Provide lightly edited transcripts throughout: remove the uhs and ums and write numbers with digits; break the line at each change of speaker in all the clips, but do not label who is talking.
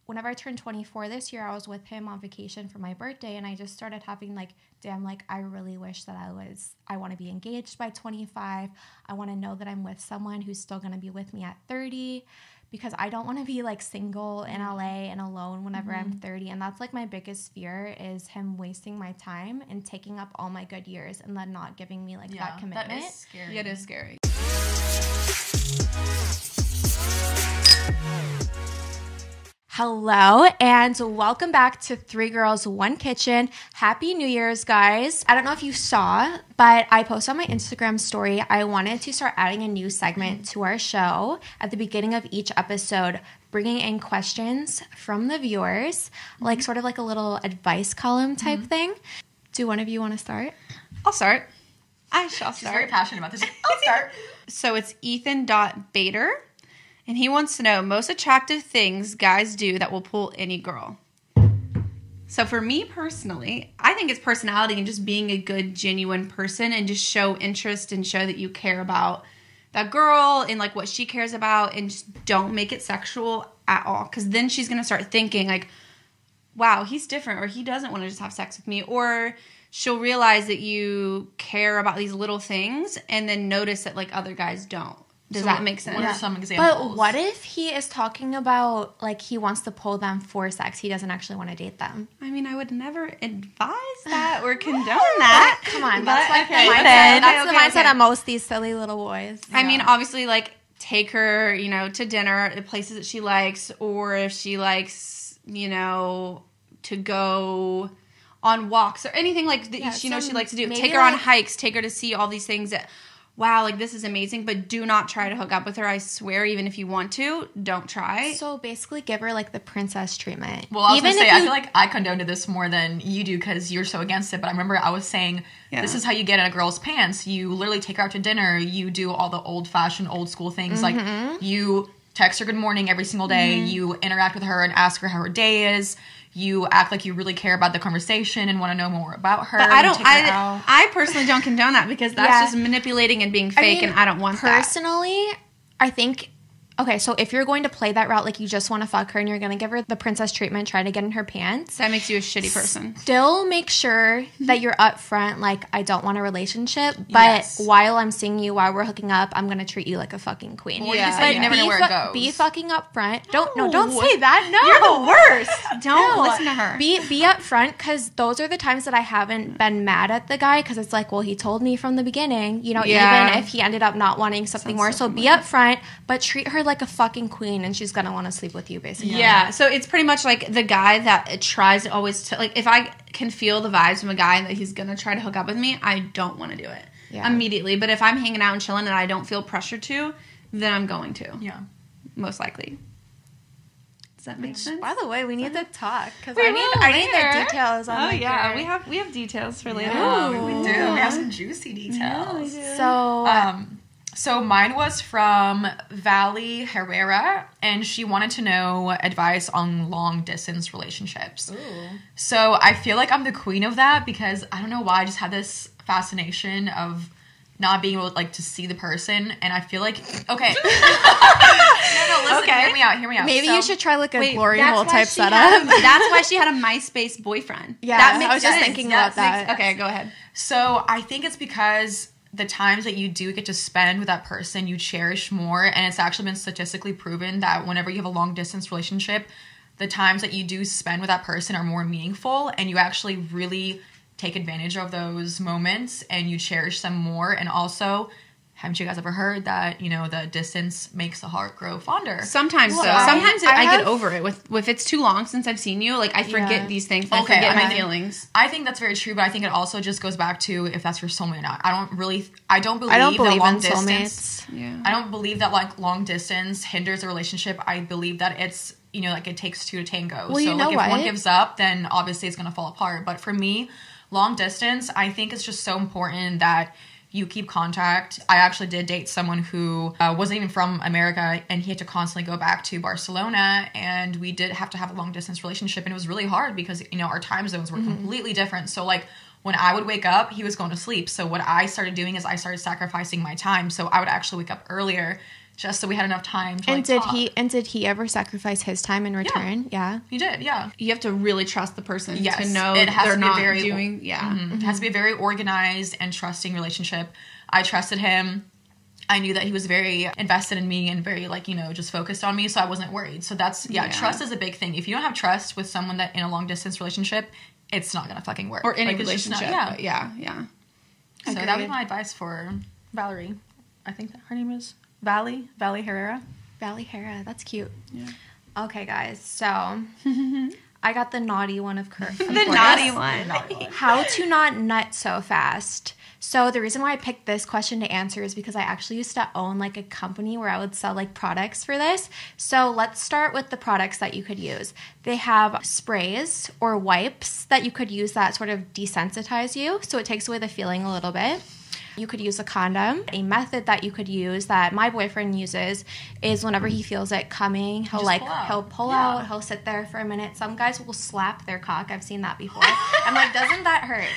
whenever I turned 24 this year, I was with him on vacation for my birthday, and I just started having like, damn, like I really wish that I want to be engaged by 25. I want to know that I'm with someone who's still going to be with me at 30, because I don't want to be like single in LA and alone whenever I'm 30. And that's like my biggest fear, is him wasting my time and taking up all my good years and then not giving me like that commitment.
That is scary.
Yeah, it is scary.
Hello and welcome back to 3 Girls, 1 Kitchen. Happy New Year's, guys. I don't know if you saw, but I posted on my Instagram story, I wanted to start adding a new segment to our show at the beginning of each episode, bringing in questions from the viewers, like sort of like a little advice column type thing. Do one of you want to start?
I'll start. I shall
She's
start.
very passionate about this. I'll start.
So it's Ethan.Bader. And he wants to know most attractive things guys do that will pull any girl. So for me personally, I think it's personality and just being a good, genuine person and just show interest and show that you care about that girl and like what she cares about, and just don't make it sexual at all. Because then she's going to start thinking like, wow, he's different, or he doesn't want to just have sex with me. Or she'll realize that you care about these little things and then notice that like other guys don't. Does that make sense?
What are some examples?
But what if he is talking about, like, he wants to pull them for sex? He doesn't actually want to date them.
I mean, I would never advise that or condone that.
Come on. That's like
okay,
the mindset. That's
okay,
the mindset
okay.
of most of these silly little boys.
I mean, obviously, like, take her, you know, to dinner, the places that she likes, or if she likes, you know, to go on walks or anything like that, she knows she likes to do. Take her on hikes, take her to see all these things that, wow, like, this is amazing, but do not try to hook up with her. I swear, even if you want to, don't try.
So basically give her, like, the princess treatment.
Well, I was going to say, I feel like I condone to this more than you do because you're so against it. But I remember I was saying, this is how you get in a girl's pants. You literally take her out to dinner. You do all the old-fashioned, old-school things. Like, you text her good morning every single day. You interact with her and ask her how her day is. You act like you really care about the conversation and want to know more about her.
But I personally don't condone that because that's just manipulating and being fake, and I don't want that.
Personally, I think, okay, so if you're going to play that route, like you just want to fuck her and you're going to give her the princess treatment, try to get in her pants.
That makes you a shitty person.
Still make sure that you're upfront, like, I don't want a relationship, but while I'm seeing you, while we're hooking up, I'm going to treat you like a fucking queen.
Well, but you never know where it goes.
Be fucking upfront. Don't say that. No.
You're the worst. Don't listen to her.
Be upfront, because those are the times that I haven't been mad at the guy, because it's like, well, he told me from the beginning, you know, even if he ended up not wanting something more. So be upfront, but treat her like a fucking queen, and she's gonna want to sleep with you, basically.
Yeah, so it's pretty much like the guy that tries to always like, if I can feel the vibes from a guy that he's gonna try to hook up with me, I don't want to do it immediately. But if I'm hanging out and chilling and I don't feel pressure to, then I'm going to.
Yeah,
most likely. Does that make sense?
By the way, we need to talk, because I need the details on
we have details for later.
Yeah, we do. We have some juicy details.
So
mine was from Valley Herrera, and she wanted to know advice on long-distance relationships. Ooh. So I feel like I'm the queen of that, because I don't know why, I just had this fascination of not being able, like, to see the person, and I feel like, okay. No, listen, hear me out.
Maybe you should try, like, a glory hole type setup.
That's why she had a MySpace boyfriend.
Yeah, I was just thinking about that.
Okay, go ahead.
So I think it's because the times that you do get to spend with that person, you cherish more. And it's actually been statistically proven that whenever you have a long distance relationship, the times that you do spend with that person are more meaningful, and you actually really take advantage of those moments and you cherish them more. And also, haven't you guys ever heard that, you know, the distance makes the heart grow fonder?
Sometimes so. Sometimes I get over it. If it's too long since I've seen you, like, I forget these things. I forget my feelings.
I think that's very true, but I think it also just goes back to if that's your soulmate or not. I don't believe that long distance.
Yeah.
I don't believe that, like, long distance hinders a relationship. I believe that it's, you know, like, it takes two to tango.
Well,
so, like, if one gives up, then obviously it's going to fall apart. But for me, long distance, I think it's just so important that you keep contact. I actually did date someone who wasn't even from America, and he had to constantly go back to Barcelona, and we did have to have a long distance relationship, and it was really hard because, you know, our time zones were completely different. So, like, when I would wake up, he was going to sleep. So what I started doing is I started sacrificing my time. So I would actually wake up earlier just so we had enough time to
And
talk.
did he ever sacrifice his time in return? Yeah.
He did, yeah.
You have to really trust the person
Yes.
to know
It has
they're
to be
not
very,
doing. Yeah.
It has to be a very organized and trusting relationship. I trusted him. I knew that he was very invested in me and very, like, you know, just focused on me, so I wasn't worried. So that's, trust is a big thing. If you don't have trust with someone that in a long-distance relationship, it's not gonna fucking work.
Or any
Like, it's just
relationship.
not-
Yeah. Yeah.
So that was my advice for Valerie. I think that her name is Valley Herrera.
Valley Hera, that's cute.
Yeah.
Okay, guys, so I got the naughty one of Kurt.
The naughty one.
How to not nut so fast. So the reason why I picked this question to answer is because I actually used to own like a company where I would sell like products for this. So let's start with the products that you could use. They have sprays or wipes that you could use that sort of desensitize you. So it takes away the feeling a little bit. You could use a condom. A method that you could use that my boyfriend uses is whenever he feels it coming, he'll pull out, he'll sit there for a minute. Some guys will slap their cock. I've seen that before. I'm like, doesn't that hurt?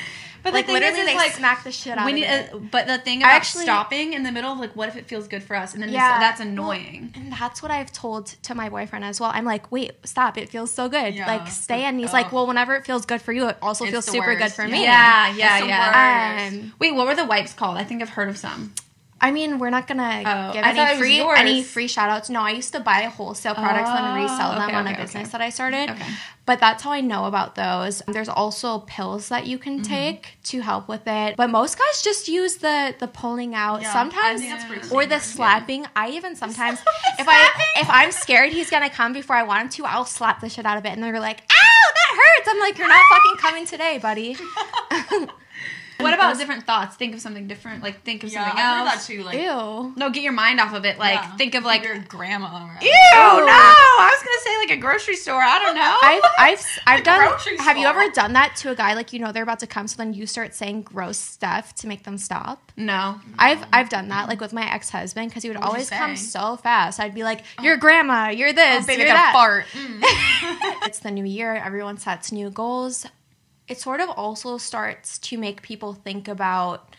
But
like
the thing
literally
is,
they
like,
smack the shit out of it.
But the thing about stopping in the middle, like, what if it feels good for us? And then that's annoying.
Well, and that's what I've told to my boyfriend as well. I'm like, wait, stop. It feels so good.
Yeah.
Like, stay. And he's like, well, whenever it feels good for you, it also feels super good for me.
Yeah. Wait, what were the wipes called? I think I've heard of some.
I mean, we're not gonna give
any
any free shout outs. No, I used to buy wholesale products and then resell them on a business that I started.
Okay.
But that's how I know about those. There's also pills that you can take to help with it. But most guys just use the pulling out sometimes or the slapping. I even sometimes if I'm scared he's gonna come before I want him to, I'll slap the shit out of it and they're like, ow, that hurts. I'm like, you're not fucking coming today, buddy.
What about different thoughts? Think of something different. Like, think of something else.
I heard that too. Like,
ew.
No, get your mind off of it. Like, think of like
your grandma. Right?
Ew, no! I was gonna say like a grocery store. I don't know.
I've done. Have you ever done that to a guy? Like, you know they're about to come, so then you start saying gross stuff to make them stop.
No.
I've done that, like with my ex-husband, because he would always come so fast. I'd be like, "Your grandma, you're this,
baby,
you're that."
Fart.
It's the new year. Everyone sets new goals. It sort of also starts to make people think about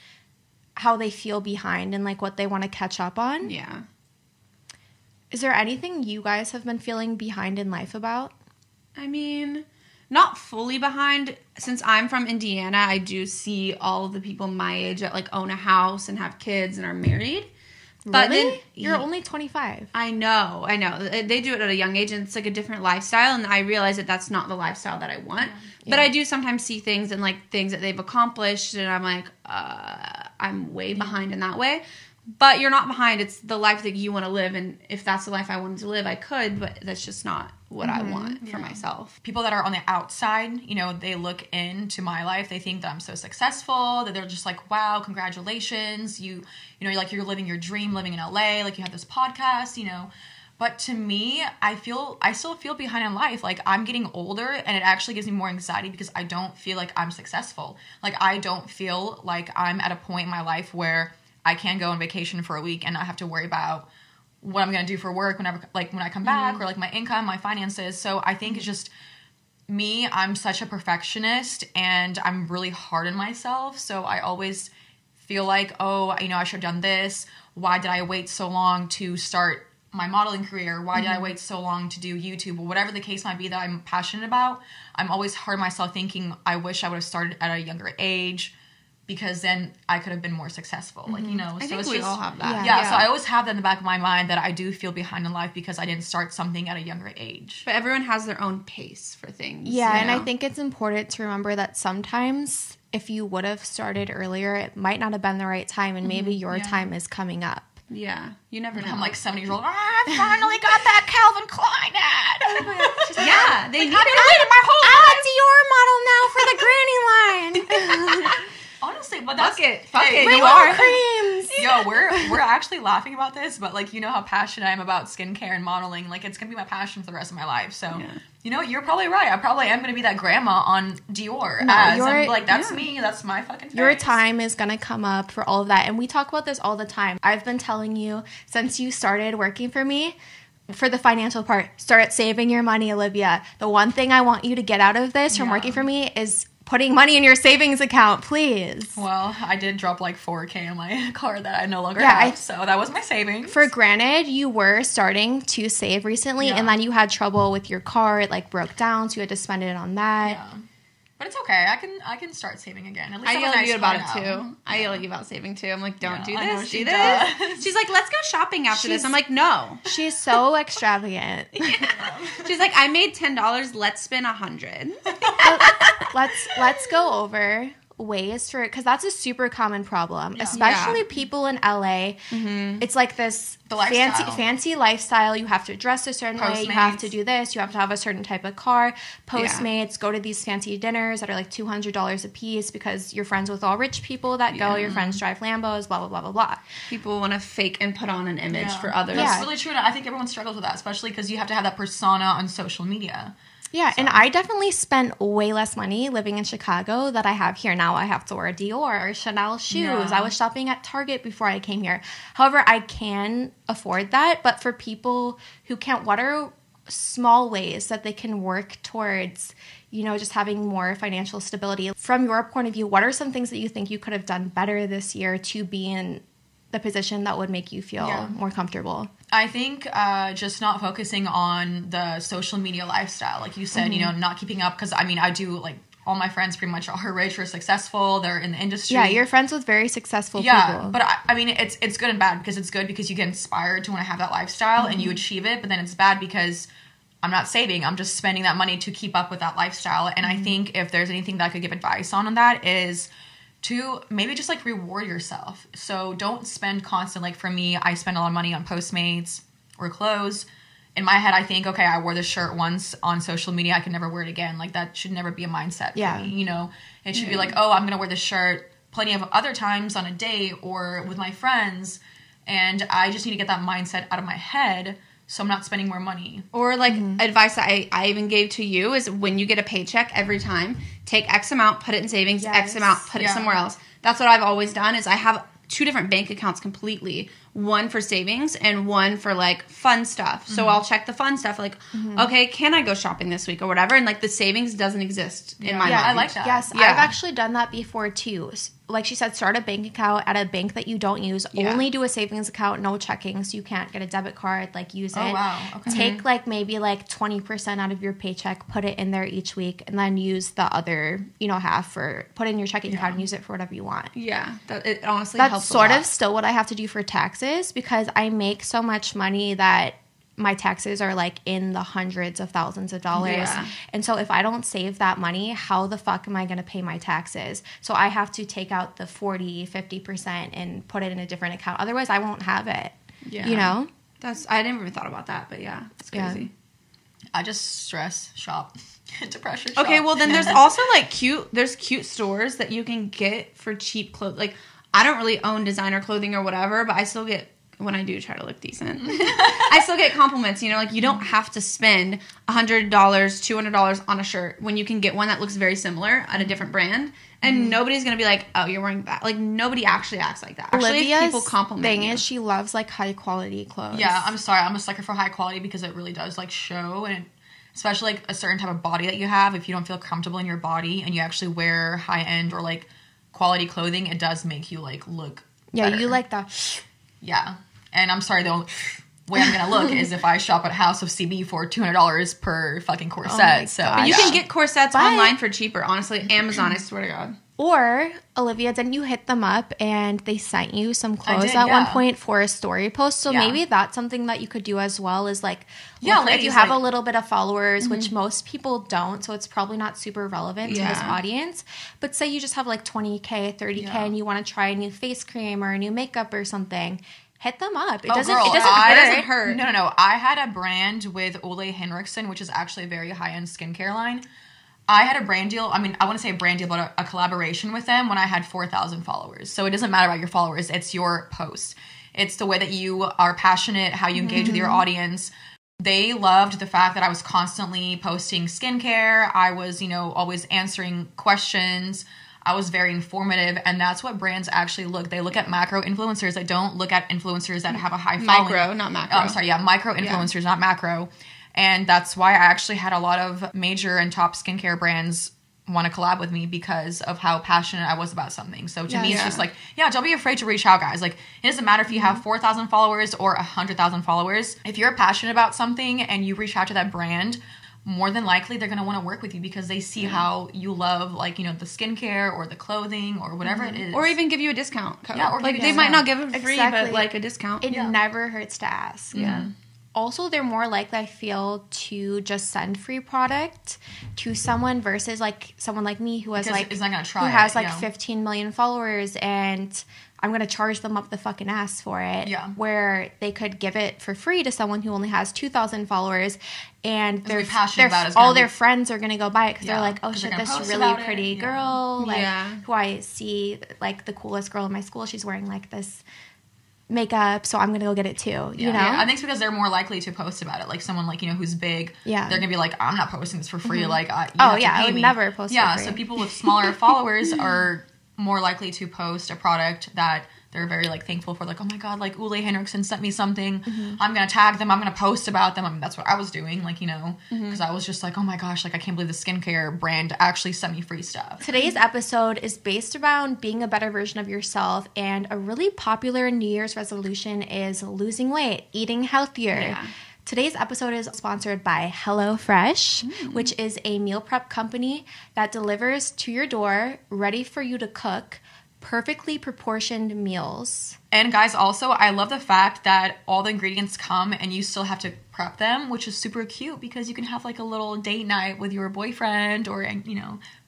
how they feel behind and like what they want to catch up on.
Yeah.
Is there anything you guys have been feeling behind in life about?
I mean, not fully behind. Since I'm from Indiana, I do see all of the people my age that like own a house and have kids and are married. But
really?
then
You're only 25.
I know. They do it at a young age, and it's like a different lifestyle, and I realize that that's not the lifestyle that I want. Yeah. But I do sometimes see things and like things that they've accomplished, and I'm like, I'm way behind in that way. But you're not behind. It's the life that you want to live, and if that's the life I wanted to live, I could, but that's just not what I want for myself.
People that are on the outside, you know, they look into my life, they think that I'm so successful, that they're just like, wow, congratulations, you know, like you're living your dream, living in LA, like you have this podcast, you know. But to me, I still feel behind in life. Like, I'm getting older, and it actually gives me more anxiety because I don't feel like I'm successful. Like, I don't feel like I'm at a point in my life where I can go on vacation for a week and not have to worry about what I'm going to do for work when I come back, or like my income, my finances. So I think it's just me. I'm such a perfectionist and I'm really hard on myself. So I always feel like, oh, you know, I should have done this. Why did I wait so long to start my modeling career? Why did I wait so long to do YouTube, or whatever the case might be that I'm passionate about? I'm always hard on myself thinking, I wish I would have started at a younger age, because then I could have been more successful. Like, you know,
I
so
think
it's
we
just,
all have that.
Yeah, so I always have that in the back of my mind that I do feel behind in life because I didn't start something at a younger age.
But everyone has their own pace for things.
Yeah, and I think it's important to remember that sometimes if you would have started earlier, it might not have been the right time, and maybe your time is coming up.
Yeah, you never know.
I'm like 70-year-old. I finally got that Calvin Klein ad.
Yeah, they need it.
Waited my whole
I'm a Dior model now for the granny line.
Honestly, but that's
Fuck it.
My
You are.
creams.
Yo, we're actually laughing about this, but like, you know how passionate I am about skincare and modeling. Like, it's gonna be my passion for the rest of my life. So, you know, you're probably right. I probably am gonna be that grandma on Dior ads. I'm like, that's me. That's my fucking face.
Your time is gonna come up for all of that, and we talk about this all the time. I've been telling you since you started working for me. For the financial part, start saving your money, Olivia. The one thing I want you to get out of this from working for me is putting money in your savings account, please.
Well, I did drop like $4,000 on my car that I no longer have, so that was my savings.
For granted, you were starting to save recently, and then you had trouble with your car. It like broke down, so you had to spend it on that.
Yeah. But it's okay. I can start saving again. At least
I yell at you about it
now.
too. I yell at you about saving too. I'm like, don't do
I know
this.
she
Do
does.
this. She's like, let's go shopping after this. I'm like, no.
She's so extravagant.
She's like, I made $10. Let's spend $100.
Let's go over ways for it, because that's a super common problem, especially people in LA. It's like this fancy lifestyle. You have to dress a certain way, you have to do this, you have to have a certain type of car. Postmates, go to these fancy dinners that are like $200 a piece because you're friends with all rich people that go. Your friends drive Lambos, blah blah blah blah blah.
People want to fake and put on an image for others.
That's really true, and I think everyone struggles with that, especially because you have to have that persona on social media.
Yeah, and I definitely spent way less money living in Chicago that I have here. Now I have to wear Dior or Chanel shoes.
Yeah.
I was shopping at Target before I came here. However, I can afford that. But for people who can't, what are small ways that they can work towards, you know, just having more financial stability? From your point of view, what are some things that you think you could have done better this year to be in the position that would make you feel more comfortable?
I think just not focusing on the social media lifestyle. Like you said, you know, not keeping up. Because, I mean, I do, like, all my friends pretty much are rich or successful. They're in the industry.
Yeah, you're friends with very successful people.
Yeah, but I mean, it's good and bad, because it's good because you get inspired to want to have that lifestyle and you achieve it. But then it's bad because I'm not saving. I'm just spending that money to keep up with that lifestyle. And I think if there's anything that I could give advice on that is to maybe just like reward yourself. So don't spend constant. Like for me, I spend a lot of money on Postmates or clothes. In my head, I think, okay, I wore this shirt once on social media, I can never wear it again. Like that should never be a mindset for me. You know, it should be like, oh, I'm gonna wear this shirt plenty of other times on a date or with my friends, and I just need to get that mindset out of my head, so I'm not spending more money.
Or like advice that I even gave to you is when you get a paycheck, every time, take X amount, put it in savings, X amount, put it somewhere else. That's what I've always done. Is I have 2 different bank accounts completely. One for savings and one for like fun stuff. So I'll check the fun stuff like, okay, can I go shopping this week or whatever? And like the savings doesn't exist in my mind.
I like that.
Yes, I've actually done that before too. Like she said, start a bank account at a bank that you don't use. Only do a savings account, no checking, so you can't get a debit card, like use it.
Oh, wow. Okay.
Take like maybe like 20% out of your paycheck, put it in there each week, and then use the other, you know, half for put in your checking account and use it for whatever you want.
Yeah, it honestly
That's
helps
sort
a lot.
of still what I have to do for taxes, because I make so much money that my taxes are like in the hundreds of thousands of dollars.
Yeah.
And so if I don't save that money, how the fuck am I going to pay my taxes? So I have to take out the 40-50% and put it in a different account. Otherwise, I won't have it.
Yeah.
You know?
I never even thought about that, but yeah, it's crazy.
I just stress shop. Depression.
Okay,
shop.
well then there's also like cute stores that you can get for cheap clothes. Like I don't really own designer clothing or whatever, but I still get, when I do try to look decent, I still get compliments, you know, like you don't have to spend $100, $200 on a shirt when you can get one that looks very similar at a different brand. And nobody's going to be like, oh, you're wearing that. Like, nobody actually acts like that. Actually,
Olivia's
people compliment
thing
you.
is she loves like high quality clothes.
Yeah, I'm sorry. I'm a sucker for high quality because it really does like show, and especially like a certain type of body that you have. If you don't feel comfortable in your body and you actually wear high end or like quality clothing, it does make you like look better.
You like the
and I'm sorry, the only way I'm gonna look is if I shop at House of CB for $200 per fucking corset.
But you can get corsets online for cheaper. Honestly, Amazon, I swear to God.
Or, Olivia, didn't you hit them up and they sent you some clothes at one point for a story post? So maybe that's something that you could do as well, is like, if you have a little bit of followers, which most people don't, so it's probably not super relevant to this audience. But say you just have like 20K, 30K, and you want to try a new face cream or a new makeup or something. Hit them up. It doesn't hurt.
No. I had a brand with Ole Henriksen, which is actually a very high-end skincare line. I had a brand deal. I mean, I want to say a brand deal, but a collaboration with them when I had 4,000 followers. So it doesn't matter about your followers. It's your post. It's the way that you are passionate, how you engage with your audience. They loved the fact that I was constantly posting skincare. I was, always answering questions. I was very informative, and that's what brands actually look. They look at macro influencers. They don't look at influencers that have a high following.
Micro, not macro.
I'm sorry, micro influencers, not macro. And that's why I actually had a lot of major and top skincare brands want to collab with me because of how passionate I was about something. So to me, it's
Yeah.
just like, don't be afraid to reach out, guys. Like, it doesn't matter if you have 4,000 followers or 100,000 followers. If you're passionate about something and you reach out to that brand, more than likely they're going to want to work with you because they see how you love, like, the skincare or the clothing or whatever it is.
Or even give you a discount code.
Yeah, or
like
give you
they
a
might not
discount.
give it free,
Exactly.
but like a discount.
It never hurts to ask.
Yeah.
Also, they're more likely, I feel, to just send free product to someone versus like someone like me who has
Because
like
is not gonna try
who has
it,
like
yeah.
15 million followers, and I'm gonna charge them up the fucking ass for it.
Yeah.
Where they could give it for free to someone who only has 2,000 followers, and
They're passionate about it. It's
all
gonna
their
be-
friends are gonna go buy it because
Yeah,
they're like, oh
'cause they're
shit,
gonna
this
post
really
about it.
pretty
Yeah.
girl, like
Yeah.
who I see like the coolest girl in my school. She's wearing like this makeup, so I'm gonna go get it too. You know,
I think it's because they're more likely to post about it. Like someone like who's big.
Yeah.
They're gonna be like, I'm not posting this for free. Like, you
Oh,
have to
yeah, I
pay
would
me.
never post
Yeah,
for free.
so people with smaller followers are more likely to post a product that they're very like thankful for. Like, oh my god, like Ole Henriksen sent me something. I'm gonna tag them. I'm gonna post about them. I mean, that's what I was doing. Like, because I was just like, oh my gosh, like I can't believe the skincare brand actually sent me free stuff.
Today's episode is based around being a better version of yourself, and a really popular New Year's resolution is losing weight, eating healthier.
Yeah.
Today's episode is sponsored by Hellofresh, which is a meal prep company that delivers to your door, ready for you to cook, perfectly proportioned meals.
And guys, also, I love the fact that all the ingredients come and you still have to prep them, which is super cute because you can have like a little date night with your boyfriend or,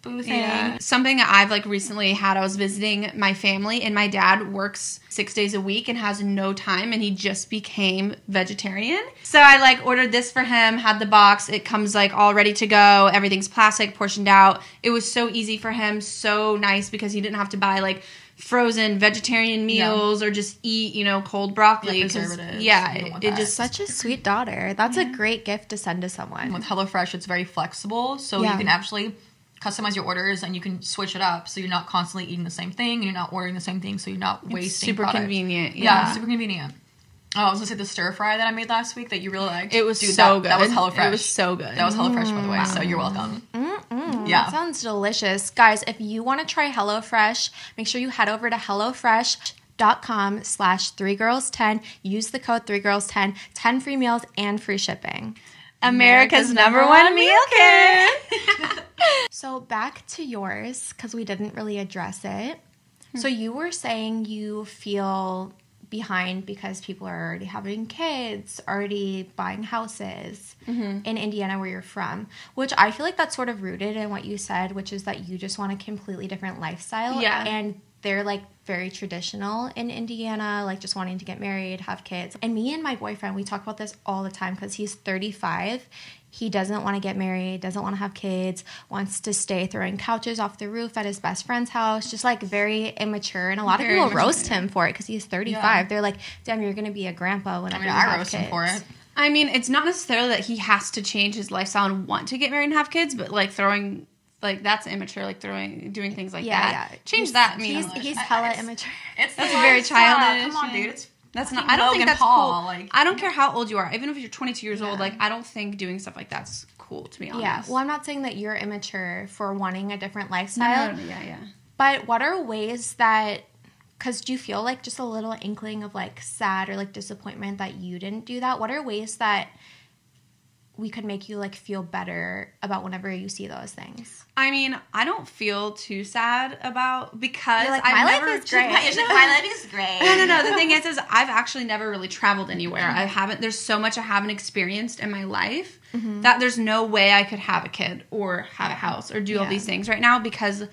boozing.
Yeah. Something that I've like recently had, I was visiting my family and my dad works 6 days a week and has no time, and he just became vegetarian. So I like ordered this for him, had the box. It comes like all ready to go. Everything's plastic, portioned out. It was so easy for him, so nice because he didn't have to buy like frozen vegetarian meals or just eat, cold broccoli.
Yeah,
'cause,
preservatives. You
yeah,
don't want
it
that.
just
Such a sweet daughter. That's a great gift to send to someone.
With HelloFresh, it's very flexible, so
Yeah.
you can actually customize your orders and you can switch it up so you're not constantly eating the same thing and you're not ordering the same thing, so you're not wasting
super
product.
convenient.
Yeah, super convenient. Oh, I was gonna say the stir fry that I made last week that you really liked.
It was
Dude,
so
that was
good.
HelloFresh.
It was so good.
That was HelloFresh, by the way, so you're welcome. Yeah.
That sounds delicious. Guys, if you want to try HelloFresh, make sure you head over to HelloFresh.com/3girls10. Use the code 3girls10, 10 free meals and free shipping.
America's number one meal kit.
So back to yours, because we didn't really address it. So you were saying you feel behind because people are already having kids, already buying houses in Indiana where you're from, which I feel like that's sort of rooted in what you said, which is that you just want a completely different lifestyle.
Yeah.
And they're like very traditional in Indiana, like just wanting to get married, have kids. And me and my boyfriend, we talk about this all the time because he's 35. He doesn't want to get married, doesn't want to have kids, wants to stay throwing couches off the roof at his best friend's house, just like very immature. And a lot
Very
of people
immature.
roast him for it because he's 35.
Yeah.
They're like, damn, you're going to be a grandpa whenever you
I
have
roast
kids.
him for it.
I mean, it's not necessarily that he has to change his lifestyle and want to get married and have kids, but like throwing, like that's immature, like doing things like that.
Yeah.
Change that. I mean,
He's hella immature.
It's
That's
the
very
lifestyle.
childish.
Come on, dude. It's
that's not.
fucking
I don't think
Logan
that's
Paul,
cool.
like-
I don't care how old you are, even if you're 22 years old. Like I don't think doing stuff like that's cool. To be honest.
Yeah. Well, I'm not saying that you're immature for wanting a different lifestyle.
No, yeah.
But what are ways that, because do you feel like just a little inkling of like sad or like disappointment that you didn't do that? What are ways that we could make you like feel better about whenever you see those things?
I mean, I don't feel too sad about because
You're like,
I've
my
never,
life is great.
my life is great.
No. The thing is I've actually never really traveled anywhere. I haven't. There's so much I haven't experienced in my life that there's no way I could have a kid or have a house or do all
Yeah.
these things right now because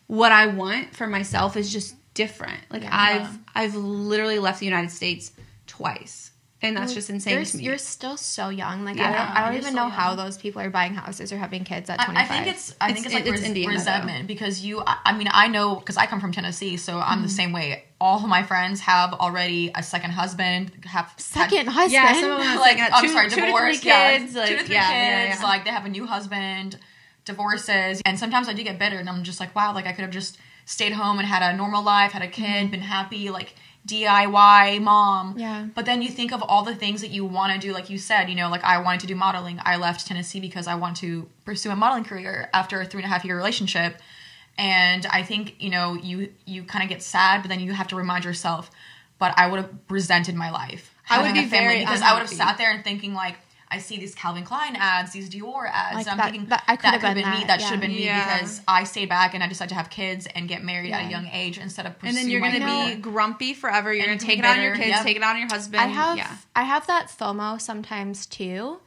what I want for myself is just different. Like I've literally left the United States twice. And that's just insane to me.
You're still so young. Like
Yeah,
I don't
you're
even
so
know how
young.
those people are buying houses or having kids at
I
25.
think it's like
It's Indiana,
resentment because I mean, I know because I come from Tennessee, so I'm the same way. All of my friends have already a second husband,
Second husband?
Yeah, some of them have
like
like
I'm
two-
sorry,
2 to 3
divorce,
kids,
yeah,
like,
2 to 3 kids, like they have a new husband, divorces, and sometimes I do get bitter, and I'm just like, wow, like I could have just stayed home and had a normal life, had a kid, been happy, like DIY mom.
Yeah.
But then you think of all the things that you want to do, like you said, you know, like I wanted to do modeling. I left Tennessee because I want to pursue a modeling career after a 3.5-year relationship. And I think, you know, you kind of get sad, but then you have to remind yourself, but I would have resented my life.
I would be very
because
unhappy.
I would have sat there and thinking like, I see these Calvin Klein ads, these Dior ads.
Like
and I'm thinking
that could have been
me.
that,
That
yeah.
should have been me
Yeah.
because I stayed back and I decided to have kids and get married at a
Yeah.
young age instead of
And
pursue
then you're
my
going to
career.
be grumpy forever. You're going
And
to take it out on your
bitter,
kids,
yep.
take it out on your husband.
I have that FOMO sometimes too.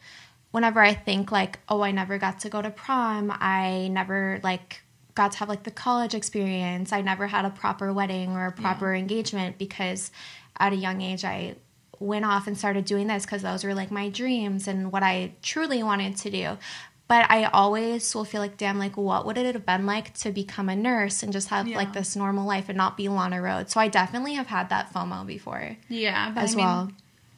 Whenever I think like, oh, I never got to go to prom. I never like got to have like the college experience. I never had a proper wedding or a proper engagement because at a young age I went off and started doing this because those were like my dreams and what I truly wanted to do. But I always will feel like, damn, like what would it have been like to become a nurse and just have like this normal life and not be Lana Rhoades? So I definitely have had that FOMO before.
Yeah, but
as
I mean,
well.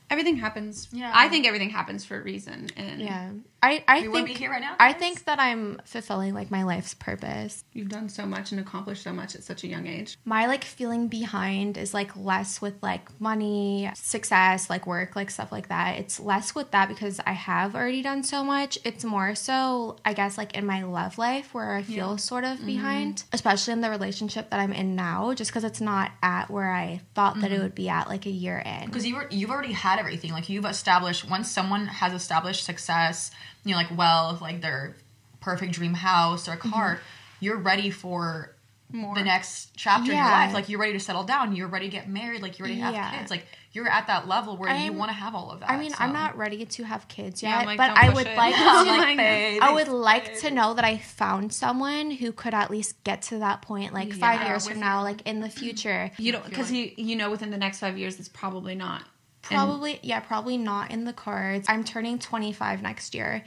everything happens.
Yeah.
I think everything happens for a reason. And
Yeah. I
We wouldn't
think
be here right now,
I
guys.
think that I'm fulfilling like my life's purpose.
you've done so much and accomplished so much at such a young age.
My like feeling behind is like less with like money, success, like work, like stuff like that. It's less with that because I have already done so much. It's more so I guess like in my love life where I feel sort of behind, especially in the relationship that I'm in now, just because it's not at where I thought that it would be at like a year in.
Because you've already had everything. Like you've established, once someone has established success, you know, like wealth, like their perfect dream house or a car, you're ready for
More.
the next chapter in your
Yeah.
life. Like you're ready to settle down. You're ready to get married. Like you're ready to have
Yeah.
kids. Like you're at that level where you
I'm-
want to have all of that.
I mean,
so.
I'm not ready to have kids
Yeah,
yet,
I'm like,
but
don't
I
push
would
it.
like
I'm
to.
like, babe,
I would like to know that I found someone who could at least get to that point, like 5
Yeah,
years
with
from now,
you.
like in the future.
You don't, because you know within the next 5 years it's probably not.
Probably not in the cards. I'm turning 25 next year.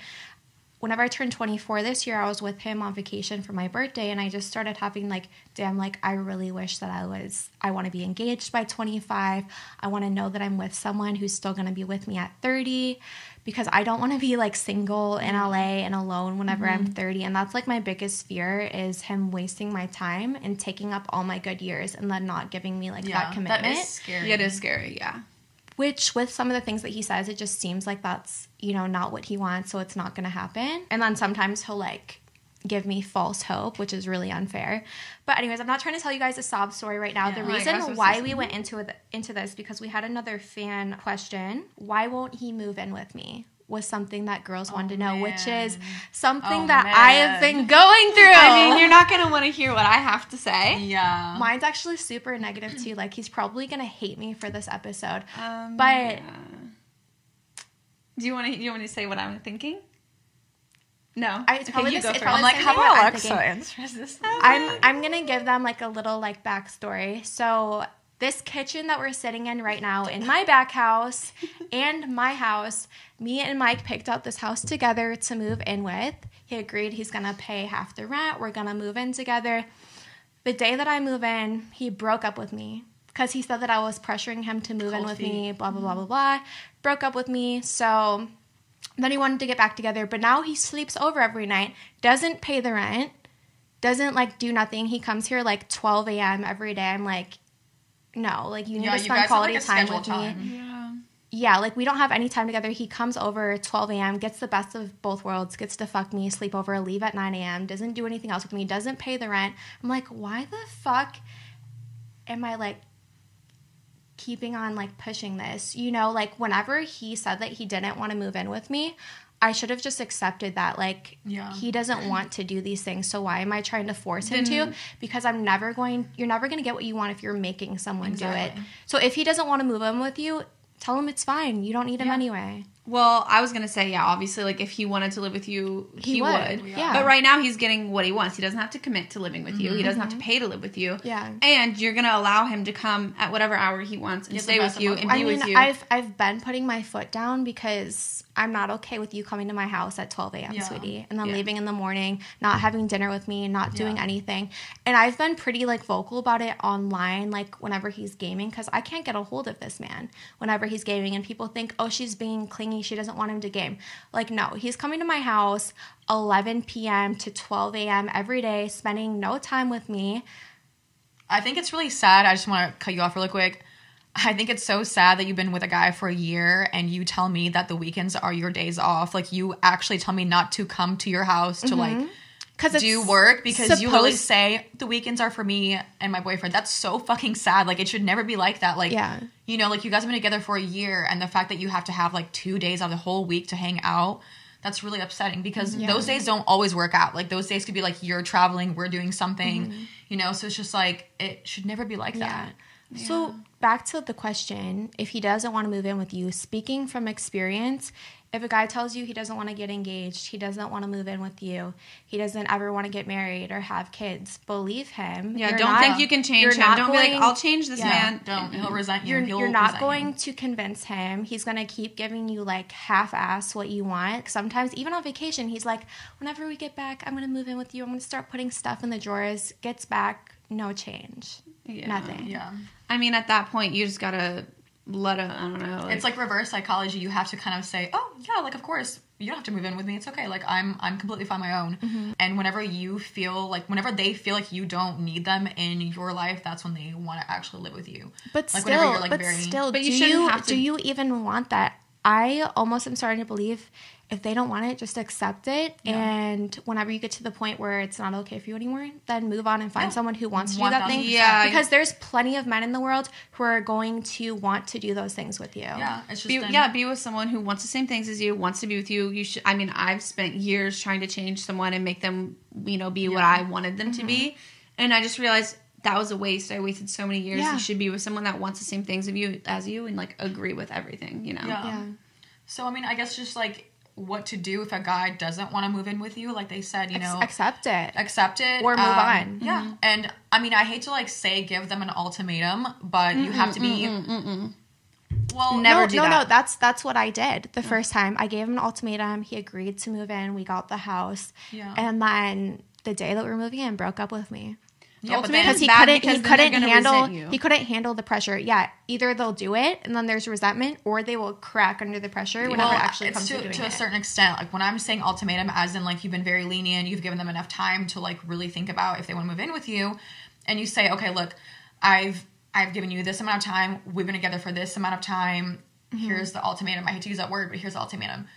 Whenever I turned 24 this year, I was with him on vacation for my birthday, and I just started having like, damn, like I really wish that I want to be engaged by 25. I want to know that I'm with someone who's still going to be with me at 30, because I don't want to be like single in LA and alone whenever I'm 30. And that's like my biggest fear is him wasting my time and taking up all my good years and then not giving me like that commitment.
That is scary.
Yeah, it is scary, yeah.
Which, with some of the things that he says, it just seems like that's, you know, not what he wants, so it's not going to happen. And then sometimes he'll, like, give me false hope, which is really unfair. But anyways, I'm not trying to tell you guys a sob story right now.
Yeah.
The
Oh my
reason
gosh,
why we went into this, because we had another fan question, why won't he move in with me? Was something that girls wanted to know, which is something that I have been going through.
I mean, you're not going to want to hear what I have to say.
Yeah.
Mine's actually super negative too. Like, he's probably gonna hate me for this episode. But
yeah. Do you want to say what I'm thinking? No.
It's probably
you
this-
go
it's
first.
probably
I'm like,
the
how
same thing
about
I'm
Alexa
thinking.
answers this?
I'm gonna give them like a little like backstory. So this kitchen that we're sitting in right now in my back house and my house, me and Mike picked out this house together to move in with. He agreed he's gonna pay half the rent. We're gonna move in together. The day that I move in, he broke up with me because he said that I was pressuring him to move in
Cold
with
feet.
me, blah, blah, blah, blah, blah. Broke up with me. So then he wanted to get back together, but now he sleeps over every night, doesn't pay the rent, doesn't like do nothing. He comes here like 12 a.m. every day. I'm like, no, like you need to
you
spend
guys have
quality
like a
time
scheduled
with me.
time.
Yeah.
Yeah, like we don't have any time together. He comes over at 12 a.m., gets the best of both worlds, gets to fuck me, sleep over, leave at 9 a.m., doesn't do anything else with me, doesn't pay the rent. I'm like, why the fuck am I like keeping on like pushing this? You know, like whenever he said that he didn't want to move in with me, I should have just accepted that. Like,
Yeah.
he doesn't want to do these things, so why am I trying to force him to? Because you're never going to get what you want if you're making someone do it.
Exactly.
So if he doesn't want to move in with you, tell him it's fine. You don't need him
Yeah.
anyway.
Well, I was going to say, yeah, obviously, like, if he wanted to live with you, he would.
Yeah.
But right now, he's getting what he wants. He doesn't have to commit to living with you. He doesn't have to pay to live with you.
Yeah.
And you're going to allow him to come at whatever hour he wants and
Get the
stay
best
with you
of
and
both
be
I mean,
with you.
I've been putting my foot down because I'm not okay with you coming to my house at 12 a.m.,
Yeah.
sweetie, and then
Yeah.
leaving in the morning, not having dinner with me, not doing
Yeah.
anything. And I've been pretty, like, vocal about it online, like, whenever he's gaming, because I can't get a hold of this man whenever he's gaming, and people think, oh, she's being clingy, she doesn't want him to game. Like, no, he's coming to my house 11 p.m. to 12 a.m. every day, spending no time with me.
I think it's really sad. I just want to cut you off really quick. I think it's so sad that you've been with a guy for a year and you tell me that the weekends are your days off. Like, you actually tell me not to come to your house to like do work because you really say the weekends are for me and my boyfriend. That's so fucking sad. Like, it should never be like that. Like, you know, like, you guys have been together for a year, and the fact that you have to have like 2 days out of the whole week to hang out, that's really upsetting because those days don't always work out. Like, those days could be like you're traveling, we're doing something, you know, so it's just like, it should never be like that.
So back to the question, if he doesn't want to move in with you, speaking from experience, if a guy tells you he doesn't want to get engaged, he doesn't want to move in with you, he doesn't ever want to get married or have kids, believe him.
Yeah, don't think you can change him. Don't be like, I'll change this man.
Don't. He'll resent you.
You're not going to convince him. He's going to keep giving you like half-ass what you want. Sometimes even on vacation, he's like, whenever we get back, I'm going to move in with you. I'm going to start putting stuff in the drawers. Gets back, no change. Nothing.
Yeah.
I mean, at that point, you just got to let it, I don't know. Like,
it's like reverse psychology. You have to kind of say, oh, yeah, like, of course, you don't have to move in with me. It's okay. Like, I'm completely fine on my own. And whenever they feel like you don't need them in your life, that's when they want to actually live with you.
But
like,
still, do you even want that? I almost am starting to believe if they don't want it, just accept it. Yeah. And whenever you get to the point where it's not okay for you anymore, then move on and find someone who wants to do that thing.
Yeah.
Because there's plenty of men in the world who are going to want to do those things with you.
Yeah. It's just
be with someone who wants the same things as you, wants to be with you. You should. I mean, I've spent years trying to change someone and make them, you know, be what I wanted them to be. And I just realized that was a waste. I wasted so many years. You should be with someone that wants the same things as you and like agree with everything, you know?
Yeah. So, I mean, I guess just like, what to do if a guy doesn't want to move in with you, like they said, you know,
accept it
or
move on.
And I mean, I hate to like say give them an ultimatum, but you have to be
well,
never do that.
No, that's what I did the first time. I gave him an ultimatum. He agreed to move in. We got the house, and then the day that we were moving in, broke up with me.
Yeah,
because he couldn't handle the pressure. Yeah, either they'll do it and then there's resentment, or they will crack under the pressure whenever it actually comes to doing it.
To a certain extent, like when I'm saying ultimatum, as in like you've been very lenient, you've given them enough time to like really think about if they want to move in with you, and you say, okay, look, I've given you this amount of time. We've been together for this amount of time. Here's the ultimatum. I hate to use that word, but here's the ultimatum.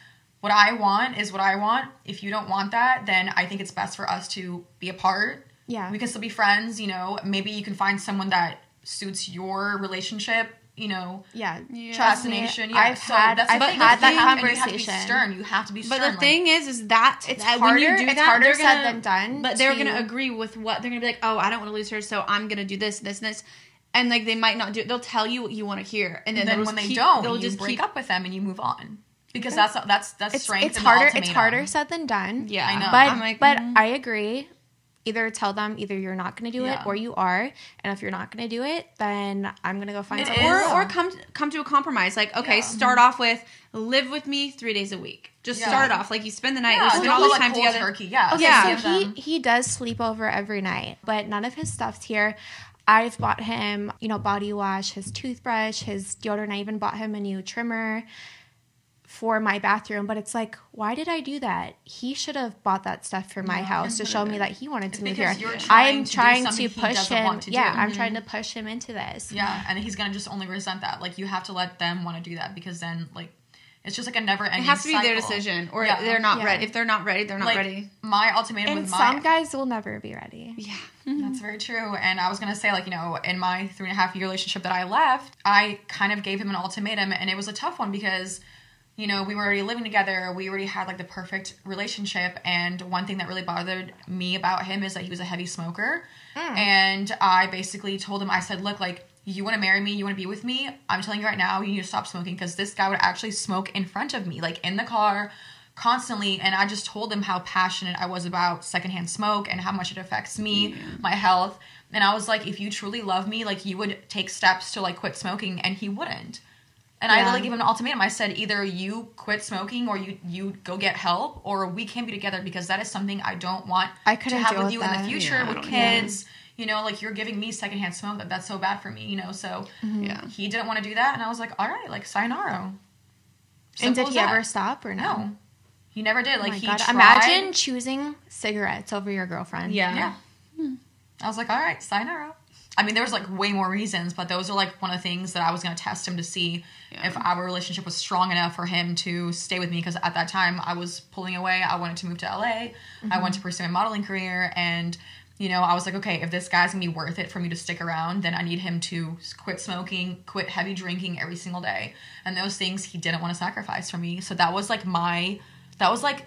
What I want is what I want. If you don't want that, then I think it's best for us to be apart.
Yeah.
We can still be friends, you know. Maybe you can find someone that suits your relationship, you know.
Yeah.
Trust me. Yeah.
I've had that conversation.
You have to be stern.
But the thing is that
it's harder. It's harder said than done.
But they're going to agree with what they're going to be like. Oh, I don't want to lose her, so I'm going to do this, this, and this. And like they might not do it. They'll tell you what you want to hear, and then
when they don't, they'll just break up with them and you move on. Because that's strength.
It's harder. It's harder said than done.
Yeah, I know.
But I agree. Either tell them either you're not going to do it or you are, and if you're not going to do it, then I'm going to go find someone.
Or come to a compromise. Like, okay, start off with live with me 3 days a week. Just start off like you spend the night. You spend all this time together.
Turkey.
Okay, so he does sleep over every night, but none of his stuff's here. I've bought him, you know, body wash, his toothbrush, his deodorant. I even bought him a new trimmer for my bathroom, but it's like, why did I do that? He should have bought that stuff for my house to show me that he wanted to move here. I'm trying to push him. I'm trying to push him into this.
Yeah, and he's gonna just only resent that. Like, you have to let them want to do that, because then like it's just like a never ending.
It has to be
cycle.
Their decision, or they're not ready. If they're not ready, they're not
like,
ready.
My ultimatum with
some guys will never be ready.
Yeah.
That's very true. And I was going to say, like, you know, in my 3.5-year relationship that I left, I kind of gave him an ultimatum, and it was a tough one because, you know, we were already living together. We already had, like, the perfect relationship. And one thing that really bothered me about him is that he was a heavy smoker. And I basically told him, I said, look, like, you want to marry me? You want to be with me? I'm telling you right now, you need to stop smoking, because this guy would actually smoke in front of me, like, in the car, constantly. And I just told him how passionate I was about secondhand smoke and how much it affects me, my health. And I was like, if you truly love me, like, you would take steps to like quit smoking. And he wouldn't. And I literally gave him an ultimatum. I said, either you quit smoking or you go get help, or we can't be together, because that is something I don't want to have with you in the future with kids. You know, like, you're giving me secondhand smoke. That's so bad for me, you know? So he didn't want to do that. And I was like, all right, like, sayonara.
And did he ever stop or no?
He never did. Like, he tried.
Imagine choosing cigarettes over your girlfriend.
Yeah. I was like, all right, sayonara. I mean, there was, like, way more reasons, but those are, like, one of the things that I was going to test him to see if our relationship was strong enough for him to stay with me, because at that time, I was pulling away. I wanted to move to LA. Mm-hmm. I wanted to pursue my modeling career, and, you know, I was like, okay, if this guy's going to be worth it for me to stick around, then I need him to quit smoking, quit heavy drinking every single day, and those things he didn't want to sacrifice for me. So that was, like,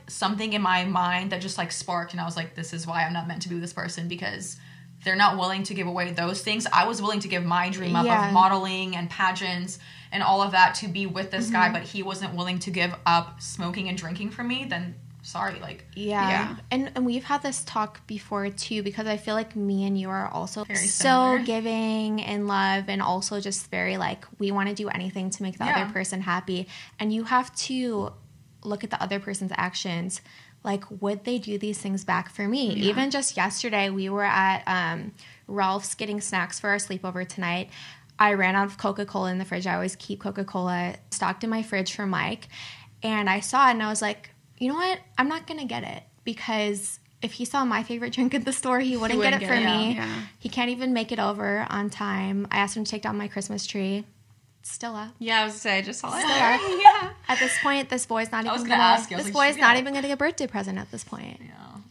something in my mind that just, like, sparked, and I was like, this is why I'm not meant to be with this person, because they're not willing to give away those things. I was willing to give my dream up of modeling and pageants and all of that to be with this guy, but he wasn't willing to give up smoking and drinking for me, then sorry, like.
Yeah. And we've had this talk before, too, because I feel like me and you are also
very
so
similar.
Giving in love, and also just very, like, we want to do anything to make the other person happy. And you have to look at the other person's actions. Like, would they do these things back for me? Yeah. Even just yesterday, we were at Ralph's getting snacks for our sleepover tonight. I ran out of Coca-Cola in the fridge. I always keep Coca-Cola stocked in my fridge for Mike. And I saw it, and I was like, you know what? I'm not going to get it, because if he saw my favorite drink at the store, he wouldn't get it for me. Yeah. He can't even make it over on time. I asked him to take down my Christmas tree. It's still up.
Yeah, I was going to say, I just saw it.
Yeah. At this point, this boy's not even going to get a birthday present at this point.
Yeah.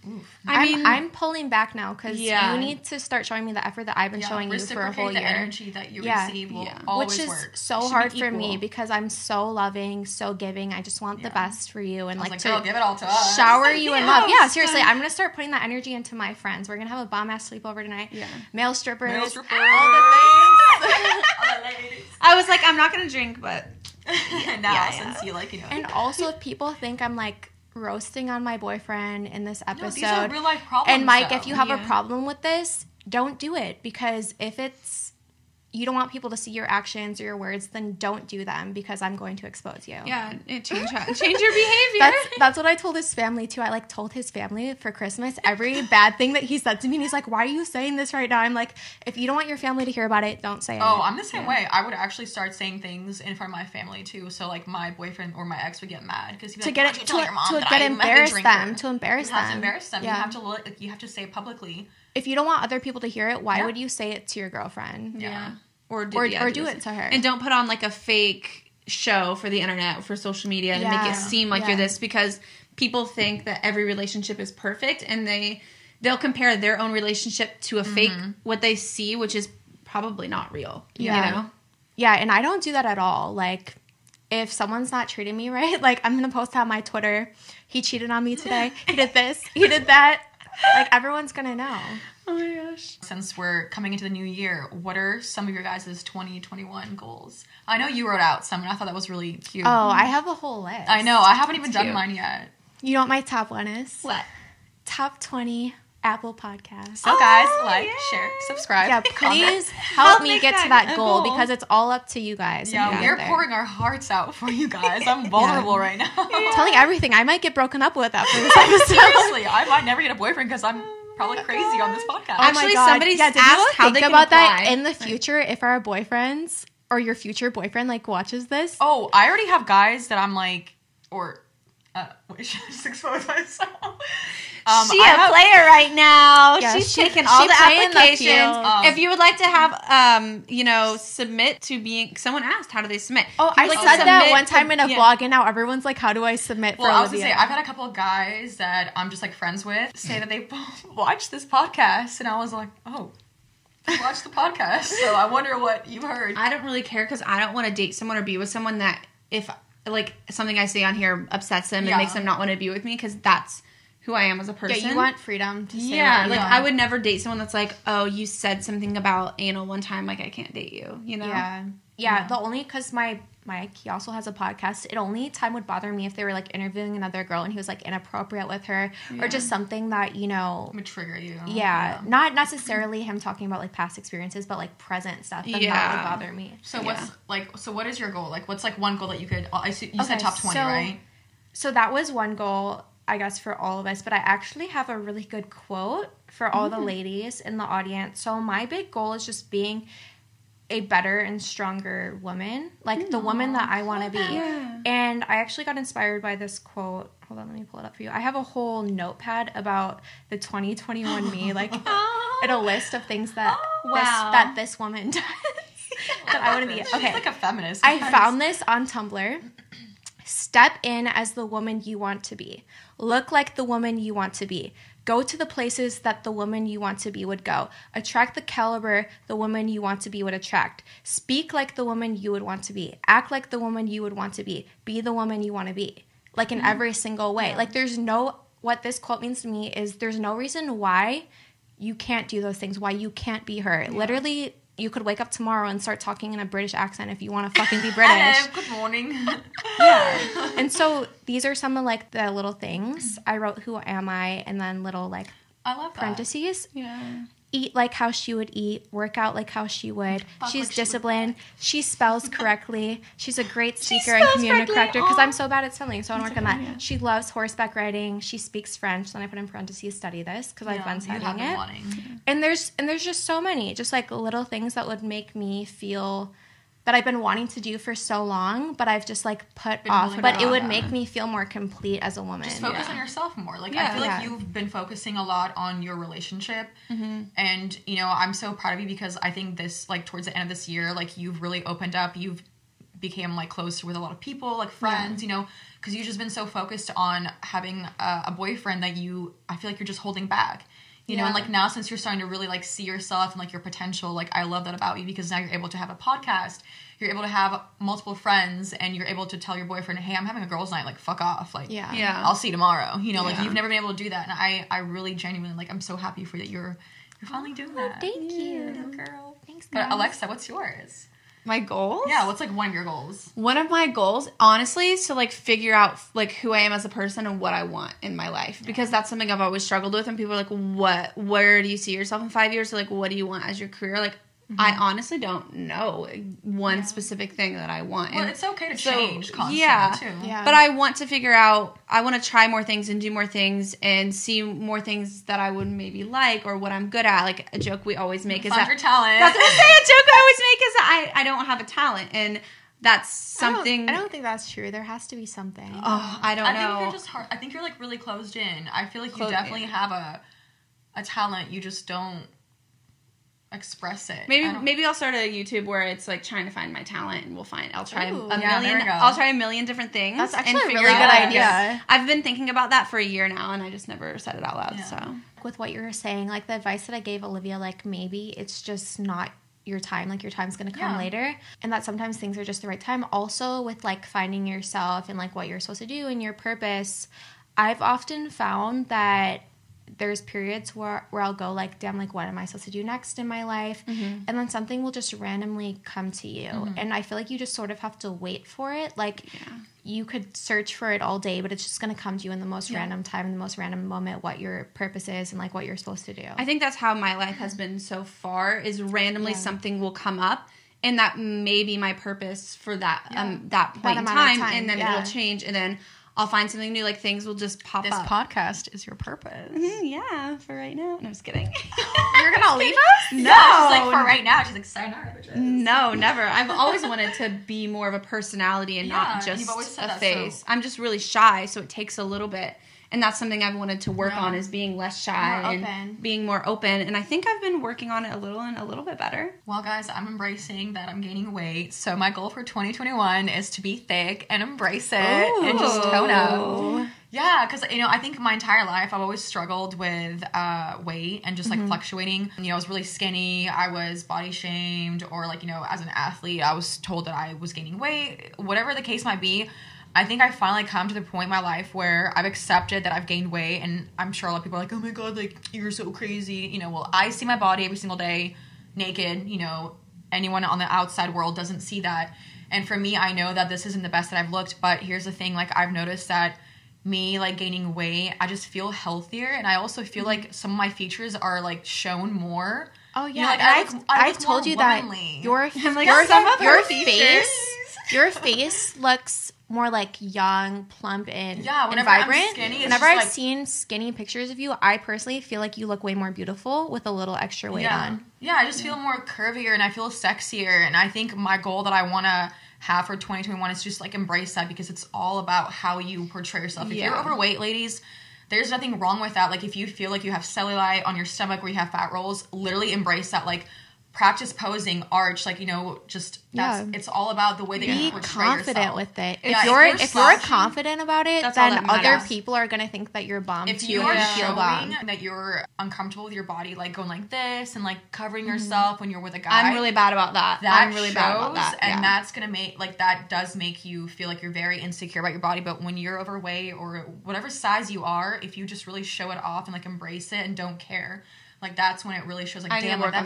Oof.
I'm pulling back now, because you need to start showing me the effort that I've been showing you for a whole year.
The energy that you receive will always
work. Which is so hard for me, because I'm so loving, so giving. I just want the best for you, and like to
girl, give it all to us.
Shower you in love. Yeah, seriously, I'm gonna start putting that energy into my friends. We're gonna have a bomb ass sleepover tonight. Yeah, male strippers, all the things.
All the ladies.
I was like, I'm not gonna drink, but
since you like, you know.
And also, if people think I'm like roasting on my boyfriend in this episode,
these are real life problems.
And Mike, if you have a problem with this, don't do it, because if you don't want people to see your actions or your words, then don't do them, because I'm going to expose you.
Yeah, change your behavior.
That's what I told his family too. I like told his family for Christmas every bad thing that he said to me, and he's like, "Why are you saying this right now?" I'm like, if you don't want your family to hear about it, don't say it.
Oh, I'm the same way. I would actually start saying things in front of my family too. So like my boyfriend or my ex would get mad, because
to embarrass them.
Yeah. You have to say it publicly.
If you don't want other people to hear it, why would you say it to your girlfriend?
Yeah.
Or do it to her.
And don't put on like a fake show for the internet, for social media, and make it seem like you're this, because people think that every relationship is perfect, and they'll compare their own relationship to a fake, what they see, which is probably not real.
Yeah.
You know?
Yeah, and I don't do that at all. Like, if someone's not treating me right, like, I'm going to post on my Twitter, he cheated on me today, he did this, he did that. Like, everyone's going to know.
Oh my gosh.
Since we're coming into the new year, what are some of your guys' 2021 goals? I know you wrote out some, and I thought that was really cute.
Oh, I have a whole list.
I know. I haven't even done mine yet.
You know what my top one is?
What?
Top 20 Apple Podcasts.
So guys, share, subscribe.
Yeah, please help me get to that goal, because it's all up to you guys.
Yeah, we're pouring our hearts out for you guys. I'm vulnerable right now.
I'm telling everything. I might get broken up with after this episode.
Seriously, I might never get a boyfriend, because I'm probably crazy on this podcast.
Actually, somebody asked how they can
about
apply.
that in the future, if our boyfriends or your future boyfriend like watches this.
Oh, I already have guys that I'm like, wait, should I just expose myself?
She's a player right now. Yeah, she's taking all the applications. If you would like to have, submit to being, someone asked, how do they submit?
Oh, I said that one time in a vlog, and now everyone's like, how do I submit for Olivia?
I was going to say, I've had a couple of guys that I'm just like friends with say that they watch this podcast, and I was like, oh, watch the podcast. So I wonder what you heard.
I don't really care, because I don't want to date someone or be with someone that if, like, something I say on here upsets them and makes them not want to be with me, because that's who I am as a person.
Yeah, you want freedom to say
I would never date someone that's like, oh, you said something about anal one time, like, I can't date you, you know?
Yeah, the only, because Mike, he also has a podcast, it only time would bother me if they were, like, interviewing another girl and he was, like, inappropriate with her, or just something that,
would trigger you.
Yeah, not necessarily him talking about, like, past experiences, but, like, present stuff, then that would bother me.
So what is your goal? Like, what's, like, one goal that you could, you said top 20, right?
So that was one goal, I guess, for all of us, but I actually have a really good quote for all the ladies in the audience. So my big goal is just being a better and stronger woman, like the woman that I want to be.
Yeah.
And I actually got inspired by this quote. Hold on, let me pull it up for you. I have a whole notepad about the 2021 me, like in a list of things that that this woman does. That I want to be.
She's
Okay.
like a feminist.
I found this on Tumblr. Step in as the woman you want to be. Look like the woman you want to be. Go to the places that the woman you want to be would go. Attract the caliber the woman you want to be would attract. Speak like the woman you would want to be. Act like the woman you would want to be. Be the woman you want to be. Like in every single way. Like what this quote means to me is there's no reason why you can't do those things, why you can't be her. Literally, you could wake up tomorrow and start talking in a British accent if you want to fucking be British.
Good morning.
Yeah. And so these are some of like the little things. I wrote who am I and then little like
I love that.
parentheses.
Yeah.
Eat like how she would eat, work out like how she would. She's
like
disciplined. She spells correctly. She's a great speaker
spells
and communicator
correctly.
because
Aw.
I'm so bad at spelling, so I want to work on that.
Yeah.
She loves horseback riding. She speaks French. Then I put in parentheses study this because I've been
you
studying
have been
it.
wanting.
And there's just so many, just like little things that would make me feel that I've been wanting to do for so long, but I've just like put
Been
off.
holding
But
it
it
off,
would
yeah.
make me feel more complete as a woman.
Just focus on yourself more. Like, I
Yeah.
feel like
Yeah.
you've been focusing a lot on your relationship. And, you know, I'm so proud of you because I think this, like, towards the end of this year, like, you've really opened up. You've became, like, closer with a lot of people, like, friends, you know, because you've just been so focused on having a boyfriend that I feel like you're just holding back. You know, and like now since you're starting to really like see yourself and like your potential, like I love that about you because now you're able to have a podcast, you're able to have multiple friends, and you're able to tell your boyfriend, hey, I'm having a girls' night, like fuck off, like
Yeah.
I'll see you tomorrow. You know, like
Yeah.
you've never been able to do that, and I really genuinely like I'm so happy for you that you're finally doing that.
Thank you.
Girl.
Thanks,
But
guys.
Alexa, what's yours?
My goals?
Yeah, what's like one of your goals?
One of my goals, honestly, is to like figure out like who I am as a person and what I want in my life, because that's something I've always struggled with. And people are like, where do you see yourself in 5 years? So like, what do you want as your career? Like, I honestly don't know one specific thing that I want.
Well,
And
it's okay to
so,
change constantly
yeah.
too.
Yeah.
But I want to figure out, I want to try more things and do more things and see more things that I would maybe like or what I'm good at. Like a joke we always make is
Find
that
your talent.
that's what I say. A joke I always make is that I don't have a talent, and that's something.
I don't think that's true. There has to be something.
Oh, I don't
I
know.
think you're just hard. I think you're like really closed in. I feel like you
Closed
definitely
in.
have a talent. You just don't express it.
Maybe I'll start a YouTube where it's like trying to find my talent, and I'll try
Ooh.
a
Yeah, there
million.
we go.
I'll try a million different things.
That's
and
actually a
figure
really
out
good
what-
idea.
I've been thinking about that for a year now, and I just never said it out loud.
Yeah.
So
With what you were saying, like the advice that I gave Olivia, like maybe it's just not your time, like your time's gonna come
Yeah.
later, and that sometimes things are just the right time. Also with like finding yourself and like what you're supposed to do and your purpose, I've often found that there's periods where I'll go like, damn, like what am I supposed to do next in my life? And then something will just randomly come to you. And I feel like you just sort of have to wait for it. Like you could search for it all day, but it's just going to come to you in the most random time, in the most random moment, what your purpose is and like what you're supposed to do.
I think that's how my life has been so far. Is randomly something will come up, and that may be my purpose for that that point in
amount of
time,
time,
and then
yeah.
it'll change, and then I'll find something new. Like things will just pop
This
up.
podcast is your purpose.
Yeah, for right now. No, I'm just kidding.
You're going to leave us?
No,
She's like for right now. She's like sayonara, bitches.
No, never. I've always wanted to be more of a personality and
Yeah,
not just
you've always said
a
that,
face.
so-
I'm just really shy, so it takes a little bit. And that's something I've wanted to work
Yeah.
on, is being less shy
More
and
open.
being more open. And I think I've been working on it a little and a little bit better.
Well, guys, I'm embracing that I'm gaining weight. So my goal for 2021 is to be thick and embrace it and just tone up. Yeah, because, you know, I think my entire life I've always struggled with weight and just, like, fluctuating. You know, I was really skinny. I was body shamed, or, like, you know, as an athlete, I was told that I was gaining weight. Whatever the case might be, I think I finally come to the point in my life where I've accepted that I've gained weight, and I'm sure a lot of people are like, oh my god, like, you're so crazy. You know, well, I see my body every single day naked. You know, anyone on the outside world doesn't see that. And for me, I know that this isn't the best that I've looked, but here's the thing, like, I've noticed that me, like, gaining weight, I just feel healthier, and I also feel like some of my features are, like, shown more.
Oh,
You
yeah.
know, like,
And
I
I've
look
told
more
you that
womanly.
your
like,
your,
some of
your
her features.
your face looks more like young, plump, and,
Yeah,
and
whenever I'm
vibrant.
skinny, it's
Whenever
just
I've
like-
seen skinny pictures of you, I personally feel like you look way more beautiful with a little extra weight on.
Yeah, I just feel more curvier and I feel sexier. And I think my goal that I want to have for 2021 is just like embrace that, because it's all about how you portray yourself. If you're overweight, ladies, there's nothing wrong with that. Like, if you feel like you have cellulite on your stomach or you have fat rolls, literally embrace that. Like, practice posing, arch, like, just it's all about the way that you
be
portray
confident
yourself.
with it.
Yeah,
If you're confident about it,
that's all
then
that matters.
other people are gonna think that you're bomb
If
too.
you are
and feel bomb.
showing that you're uncomfortable with your body, like going like this and like covering yourself when you're with a guy,
I'm really bad about that. I'm really bad about that.
And that's gonna make that does make you feel like you're very insecure about your body. But when you're overweight or whatever size you are, if you just really show it off and like embrace it and don't care, like that's when it really shows. Like, damn, like that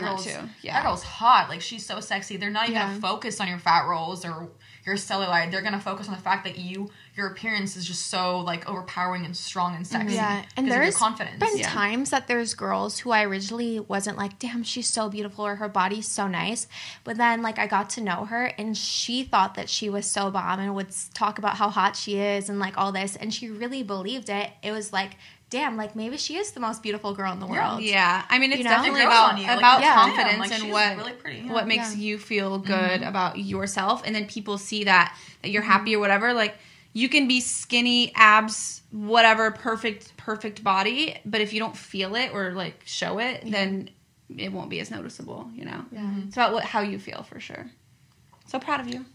girl's hot. Like, she's so sexy. They're not even gonna focus on your fat rolls or your cellulite. They're gonna focus on the fact that your appearance is just so like overpowering and strong and sexy.
Yeah, and there's
confidence.
been times that there's girls who I originally wasn't like, damn, she's so beautiful or her body's so nice. But then like I got to know her and she thought that she was so bomb and would talk about how hot she is and like all this, and she really believed it. It was like, damn, like maybe she is the most beautiful girl in the world.
Yeah, I mean, it's definitely
It grows
about
on you. Like,
confidence
like,
and
she's
what
really pretty.
what makes you feel good about yourself, and then people see that you're happy or whatever. Like, you can be skinny, abs, whatever, perfect body, but if you don't feel it or like show it, then it won't be as noticeable.
Yeah.
It's about how you feel for sure. So proud of you.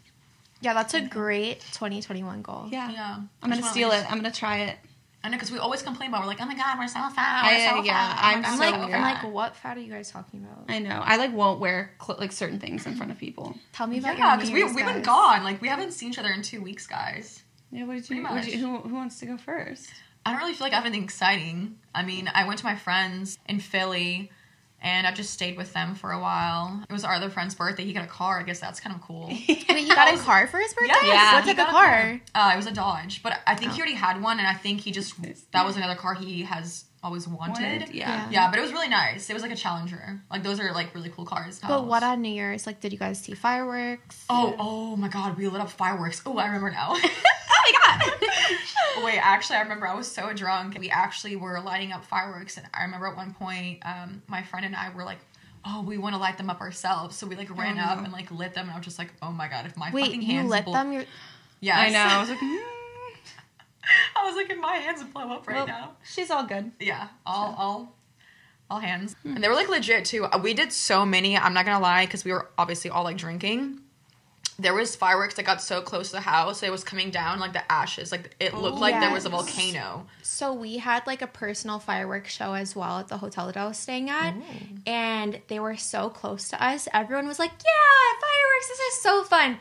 Yeah, that's a great 2021 goal.
Yeah.
I'm gonna steal it. I'm gonna try it.
I know, because we always complain about, we're like, oh my god, we're so fat. We're so fat.
I'm
I'm
so
like,
weird.
I'm like, what fat are you guys talking about?
I know. I like won't wear like certain things in front of people.
Tell me about
Yeah,
your
because
New Year's,
we've been
guys.
gone. Like, we haven't seen each other in 2 weeks, guys.
Yeah. What did
Pretty much.
who wants to go first?
I don't really feel like I have anything exciting. I mean, I went to my friends in Philly, and I just stayed with them for a while. It was our other friend's birthday. He got a car. I guess that's kind of cool.
Wait, he got a car for his birthday?
Yeah,
What
he
type of
got a
car?
It was a Dodge, but I think he already had one, and I think that was another car he has always wanted.
Yeah.
But it was really nice. It was like a Challenger. Like, those are like really cool cars.
But what on New Year's? Like, did you guys see fireworks?
Oh my god, we lit up fireworks. Oh, I remember now.
Oh my god.
Wait, actually, I remember I was so drunk. We actually were lighting up fireworks, and I remember at one point, my friend and I were like, oh, we want to light them up ourselves. So we like ran up and like lit them, and I was just like, oh my god, if my fucking hands
you lit them?
Yes.
I know. I was like,
I was like, if my hands blow up right now.
she's all good.
Yeah, all hands. And they were like legit too. We did so many, I'm not gonna lie, because we were obviously all like drinking. There was fireworks that got so close to the house, it was coming down like the ashes. Like, it looked like there was a volcano.
So we had like a personal fireworks show as well at the hotel that I was staying at. And they were so close to us. Everyone was like, yeah, fireworks, this is so fun.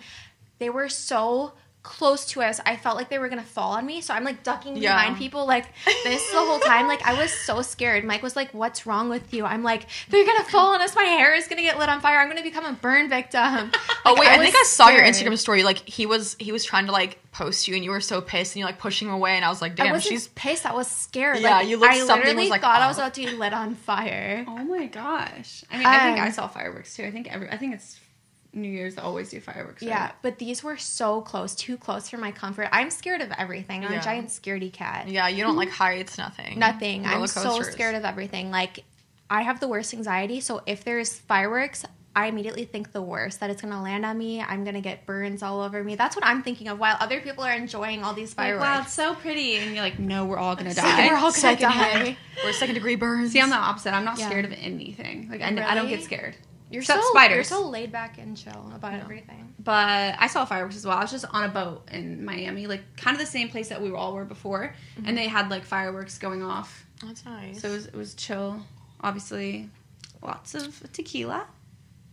They were so close to us. I felt like they were gonna fall on me, so I'm like ducking behind people like this the whole time. Like, I was so scared. Mike was like, what's wrong with you? I'm like, they're gonna fall on us, my hair is gonna get lit on fire, I'm gonna become a burn victim.
Oh wait, I think I saw your
scared.
Instagram story. Like, he was trying to like post you, and you were so pissed, and you're like pushing him away, and I was like, damn,
I wasn't
she's
pissed, I was scared.
Yeah,
like,
you looked,
I
something
literally
was like,
thought I
oh.
was about to be lit on fire.
Oh my gosh. I mean, I think I saw fireworks too. I think it's New Year's that always do fireworks. Right?
Yeah, but these were so close, too close for my comfort. I'm scared of everything. I'm a giant scaredy cat.
Yeah, you don't like heights, nothing.
Nothing. I'm
Roller
so
coasters.
scared of everything. Like, I have the worst anxiety, so if there's fireworks, I immediately think the worst, that it's going to land on me. I'm going to get burns all over me. That's what I'm thinking of while other people are enjoying all these fireworks.
Like, wow, it's so pretty. And you're like, no, we're all going to die.
We're all going to die.
We're second-degree burns.
See, I'm the opposite. I'm not
Yeah.
scared of anything. Like, I don't
Really?
get scared.
You're
Except
so
spiders.
You're so laid back and chill about everything.
But I saw fireworks as well. I was just on a boat in Miami, like kind of the same place that we all were before, and they had like fireworks going off.
That's nice.
So it was chill. Obviously, lots of tequila.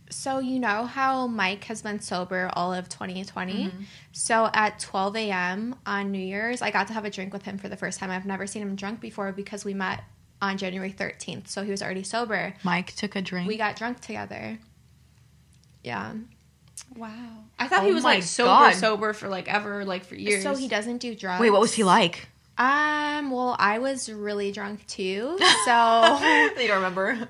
So you know how Mike has been sober all of 2020? So at 12 a.m. on New Year's, I got to have a drink with him for the first time. I've never seen him drunk before because we met on January 13th, so he was already sober.
Mike took a drink.
We got drunk together. Yeah.
Wow. I thought
Oh
he was
my
like
God.
sober for like ever, like for years.
So he doesn't do drugs.
Wait, what was he like?
Well, I was really drunk too. So
You don't remember?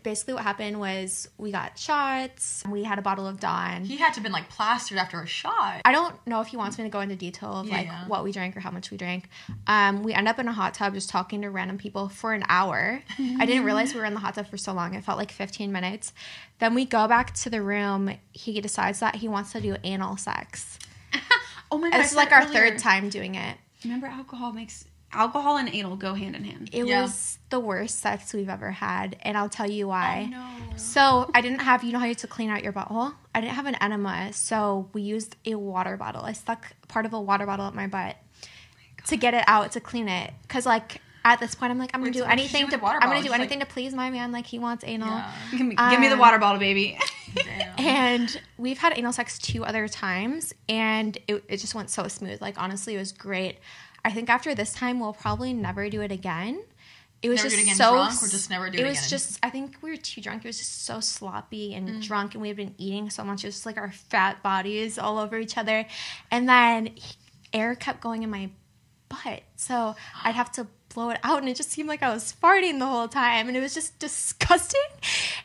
basically what happened was we got shots. We had a bottle of Dawn.
He had to have been like plastered after a shot.
I don't know if he wants me to go into detail of
Yeah.
what we drank or how much we drank. We end up in a hot tub just talking to random people for an hour. I didn't realize we were in the hot tub for so long. It felt like 15 minutes. Then we go back to the room. He decides that he wants to do anal sex.
Oh my God.
This is like our third time doing it.
Remember, alcohol makes alcohol and anal go hand in hand.
It was the worst sex we've ever had, and I'll tell you why.
Oh, no.
So I didn't have, you know how you have to clean out your butthole? I didn't have an enema, so we used a water bottle. I stuck part of a water bottle up my butt to get it out, to clean it. Because, like, at this point, I'm like, I'm going to do anything to please my man. Like, he wants anal.
Yeah.
Give me the water bottle, baby.
Damn.
And we've had anal sex 2 other times, and it just went so smooth. Like, honestly, it was great. I think after this time, we'll probably never do it again. It was
never
just
do it again
so
drunk, or just never do it again?
It was just, I think we were too drunk. It was just so sloppy and drunk, and we had been eating so much. It was just like our fat bodies all over each other. And then air kept going in my butt, so I'd have to blow it out, and it just seemed like I was farting the whole time, and it was just disgusting.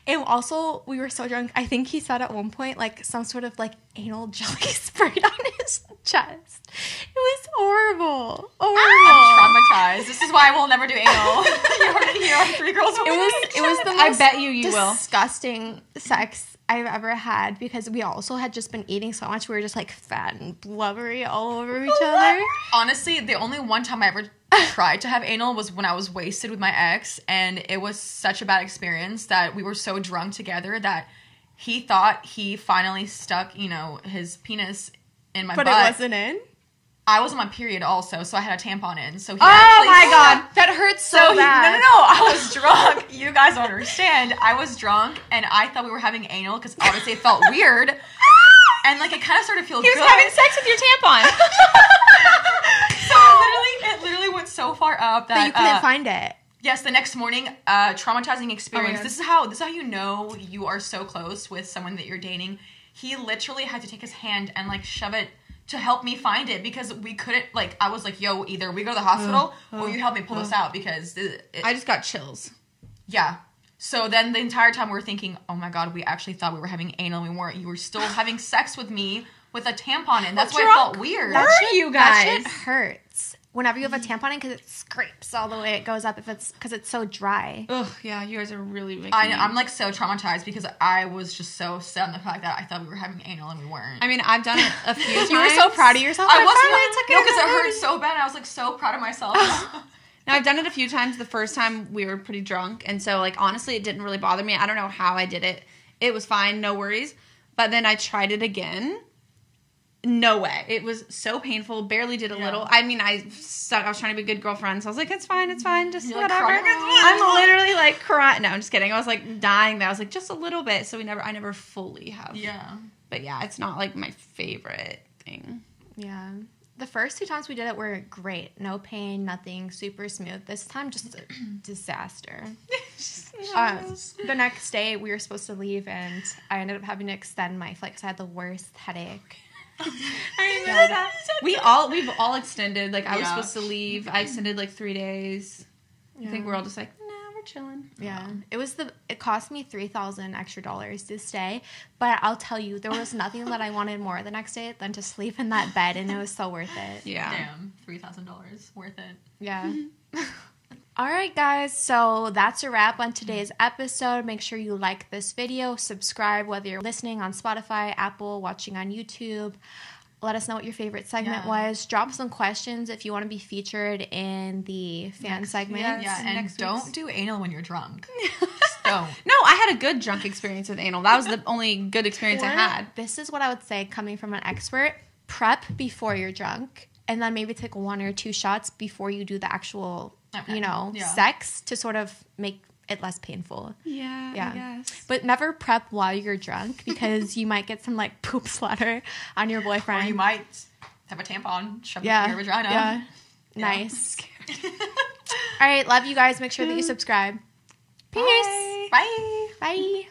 And also, we were so drunk, I think he said at one point, like, some sort of, like, anal jelly sprayed on his chest. It was horrible.
I'm traumatized. This is why I will never do anal. You heard it here on 3 Girls One Night.
It was the most
I bet you will.
disgusting sex I've ever had, because we also had just been eating so much. We were just, like, fat and blubbery all over each other.
Honestly, the only one time I ever tried to have anal was when I was wasted with my ex, and it was such a bad experience that we were so drunk together that he thought he finally stuck, you know, his penis in my butt.
But it wasn't in?
I was on my period also, so I had a tampon in. So he
God, that hurts so bad.
No, I was drunk. You guys don't understand. I was drunk, and I thought we were having anal because obviously it felt weird. And, like, it kind of started to feel good.
He was having sex with your tampon.
So it literally went so far up that
you couldn't find it.
Yes, the next morning, traumatizing experience.
Oh,
This is how you know you are so close with someone that you're dating. He literally had to take his hand and, like, shove it to help me find it, because we couldn't, like, I was like, yo, either we go to the hospital or you help me pull this out, because
I just got chills.
Yeah. So then the entire time we were thinking, oh my God, we actually thought we were having anal. We weren't. You were still having sex with me with a tampon in. That's why it felt weird.
You guys?
That shit hurts. Whenever you have a tampon in, because it scrapes all the way it goes up because it's so dry.
Ugh, yeah, you guys are really making
I'm, like, so traumatized because I was just so set on the fact that I thought we were having anal and we weren't.
I mean, I've done it a few times.
You were so proud of yourself.
I wasn't. No, because it hurt so bad. I was, like, so proud of myself.
Now, I've done it a few times. The first time we were pretty drunk, and so, like, honestly, it didn't really bother me. I don't know how I did it. It was fine, no worries. But then I tried it again. No way. It was so painful. Barely did a little. I mean, I was trying to be a good girlfriend, so I was like, it's fine. Just
You're
whatever.
like,
I'm literally, like, crying. No, I'm just kidding. I was, like, dying there. I was like, just a little bit. So I never fully have.
Yeah.
But yeah, it's not, like, my favorite thing.
Yeah. The first 2 times we did it were great. No pain, nothing, super smooth. This time, just a disaster. The next day, we were supposed to leave, and I ended up having to extend my flight because I had the worst headache.
I remember that. We've all extended. Like, I was supposed to leave. I extended, like, 3 days. I think we're all just like, nah, we're chilling.
Yeah. It cost me $3,000 extra to stay, but I'll tell you, there was nothing that I wanted more the next day than to sleep in that bed, and it was so worth it.
Yeah.
Damn, $3,000 worth it.
Yeah. All right, guys. So that's a wrap on today's episode. Make sure you like this video, subscribe, whether you're listening on Spotify, Apple, watching on YouTube. Let us know what your favorite segment was. Drop some questions if you want to be featured in the fan segment.
Yeah, and don't do anal when you're drunk. Just don't.
No, I had a good drunk experience with anal. That was the only good experience I had.
This is what I would say, coming from an expert. Prep before you're drunk, and then maybe take 1 or 2 shots before you do the actual, sex, to sort of make it less painful.
Yeah, I guess.
But never prep while you're drunk, because you might get some, like, poop splatter on your boyfriend.
Or you might have a tampon shoved in your vagina.
Yeah. Nice. All right, love you guys. Make sure that you subscribe. Peace.
Bye.
Bye.